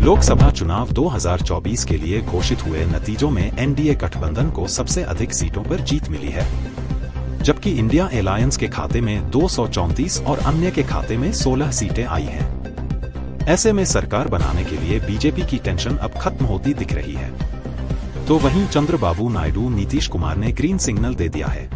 लोकसभा चुनाव 2024 के लिए घोषित हुए नतीजों में एनडीए गठबंधन को सबसे अधिक सीटों पर जीत मिली है, जबकि इंडिया अलायंस के खाते में 234 और अन्य के खाते में 16 सीटें आई हैं। ऐसे में सरकार बनाने के लिए बीजेपी की टेंशन अब खत्म होती दिख रही है। तो वहीं चंद्रबाबू नायडू नीतीश कुमार ने ग्रीन सिग्नल दे दिया है,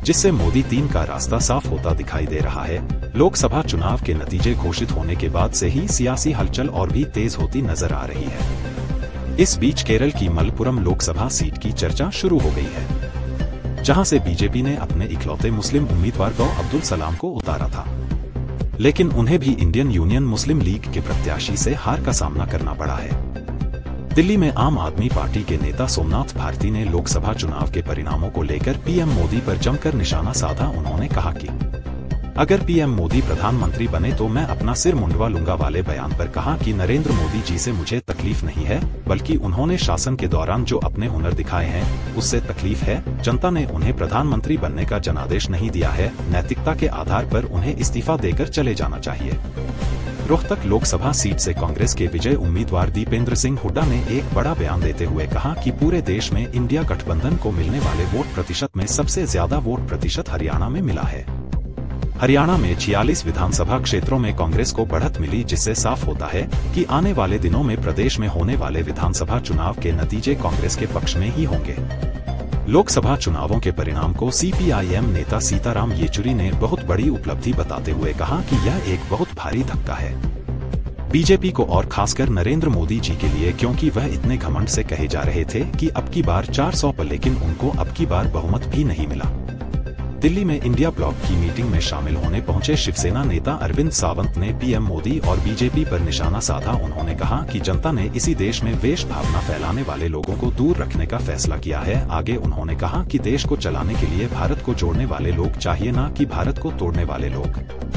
जिससे मोदी 3 का रास्ता साफ होता दिखाई दे रहा है। लोकसभा चुनाव के नतीजे घोषित होने के बाद से ही सियासी हलचल और भी तेज होती नजर आ रही है। इस बीच केरल की मलप्पुरम लोकसभा सीट की चर्चा शुरू हो गई है, जहां से बीजेपी ने अपने इकलौते मुस्लिम उम्मीदवार गौ अब्दुल सलाम को उतारा था, लेकिन उन्हें भी इंडियन यूनियन मुस्लिम लीग के प्रत्याशी से हार का सामना करना पड़ा है। दिल्ली में आम आदमी पार्टी के नेता सोमनाथ भारती ने लोकसभा चुनाव के परिणामों को लेकर पीएम मोदी पर जमकर निशाना साधा। उन्होंने कहा कि अगर पीएम मोदी प्रधानमंत्री बने तो मैं अपना सिर मुंडवा लूंगा वाले बयान पर कहा कि नरेंद्र मोदी जी से मुझे तकलीफ नहीं है, बल्कि उन्होंने शासन के दौरान जो अपने हुनर दिखाए हैं उससे तकलीफ है। जनता ने उन्हें प्रधानमंत्री बनने का जनादेश नहीं दिया है। नैतिकता के आधार पर उन्हें इस्तीफा देकर चले जाना चाहिए। रोहतक लोकसभा सीट से कांग्रेस के विजय उम्मीदवार दीपेंद्र सिंह हुड्डा ने एक बड़ा बयान देते हुए कहा कि पूरे देश में इंडिया गठबंधन को मिलने वाले वोट प्रतिशत में सबसे ज्यादा वोट प्रतिशत हरियाणा में मिला है। हरियाणा में 46 विधानसभा क्षेत्रों में कांग्रेस को बढ़त मिली, जिससे साफ होता है कि आने वाले दिनों में प्रदेश में होने वाले विधानसभा चुनाव के नतीजे कांग्रेस के पक्ष में ही होंगे। लोकसभा चुनावों के परिणाम को सीपीआईएम नेता सीताराम येचुरी ने बहुत बड़ी उपलब्धि बताते हुए कहा कि यह एक बहुत भारी धक्का है बीजेपी को और खासकर नरेंद्र मोदी जी के लिए, क्योंकि वह इतने घमंड से कहे जा रहे थे कि अब की बार 400 पर, लेकिन उनको अब की बार बहुमत भी नहीं मिला। दिल्ली में इंडिया ब्लॉक की मीटिंग में शामिल होने पहुंचे शिवसेना नेता अरविंद सावंत ने पीएम मोदी और बीजेपी पर निशाना साधा। उन्होंने कहा कि जनता ने इसी देश में द्वेष भावना फैलाने वाले लोगों को दूर रखने का फैसला किया है। आगे उन्होंने कहा कि देश को चलाने के लिए भारत को जोड़ने वाले लोग चाहिए, न कि भारत को तोड़ने वाले लोग।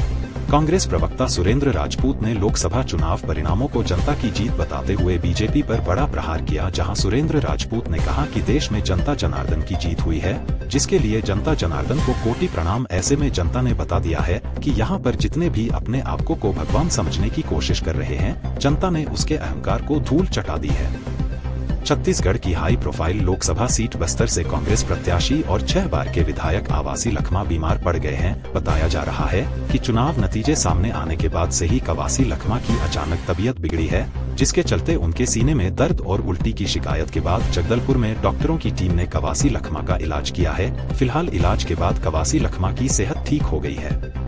कांग्रेस प्रवक्ता सुरेंद्र राजपूत ने लोकसभा चुनाव परिणामों को जनता की जीत बताते हुए बीजेपी पर बड़ा प्रहार किया, जहां सुरेंद्र राजपूत ने कहा कि देश में जनता जनार्दन की जीत हुई है, जिसके लिए जनता जनार्दन को कोटि प्रणाम। ऐसे में जनता ने बता दिया है कि यहाँ पर जितने भी अपने आप को भगवान समझने की कोशिश कर रहे हैं, जनता ने उसके अहंकार को धूल चटा दी है। छत्तीसगढ़ की high profile Lok Sabha seat Bastar से कांग्रेस प्रत्याशी और 6 बार के विधायक आवासी लखमा बीमार पड़ गए हैं। बताया जा रहा है कि चुनाव नतीजे सामने आने के बाद से ही कवासी लखमा की अचानक तबीयत बिगड़ी है, जिसके चलते उनके सीने में दर्द और उल्टी की शिकायत के बाद जगदलपुर में डॉक्टरों की टीम ने कवासी लखमा का इलाज किया है। फिलहाल इलाज के बाद कवासी लखमा की सेहत ठीक हो गई है।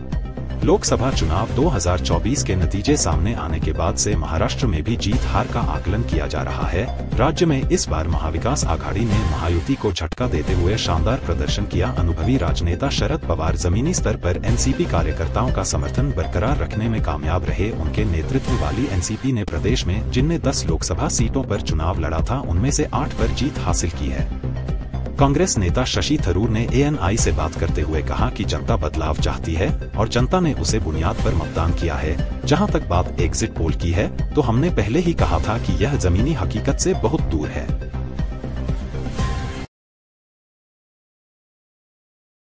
लोकसभा चुनाव 2024 के नतीजे सामने आने के बाद से महाराष्ट्र में भी जीत हार का आकलन किया जा रहा है। राज्य में इस बार महाविकास आघाड़ी ने महायुति को झटका देते हुए शानदार प्रदर्शन किया। अनुभवी राजनेता शरद पवार जमीनी स्तर पर एनसीपी कार्यकर्ताओं का समर्थन बरकरार रखने में कामयाब रहे। उनके नेतृत्व वाली एनसीपी ने प्रदेश में जिनने 10 लोकसभा सीटों पर चुनाव लड़ा था, उनमें से 8 पर जीत हासिल की है। कांग्रेस नेता शशि थरूर ने एएनआई से बात करते हुए कहा कि जनता बदलाव चाहती है और जनता ने उसे बुनियाद पर मतदान किया है। जहां तक बात एग्जिट पोल की है, तो हमने पहले ही कहा था कि यह जमीनी हकीकत से बहुत दूर है।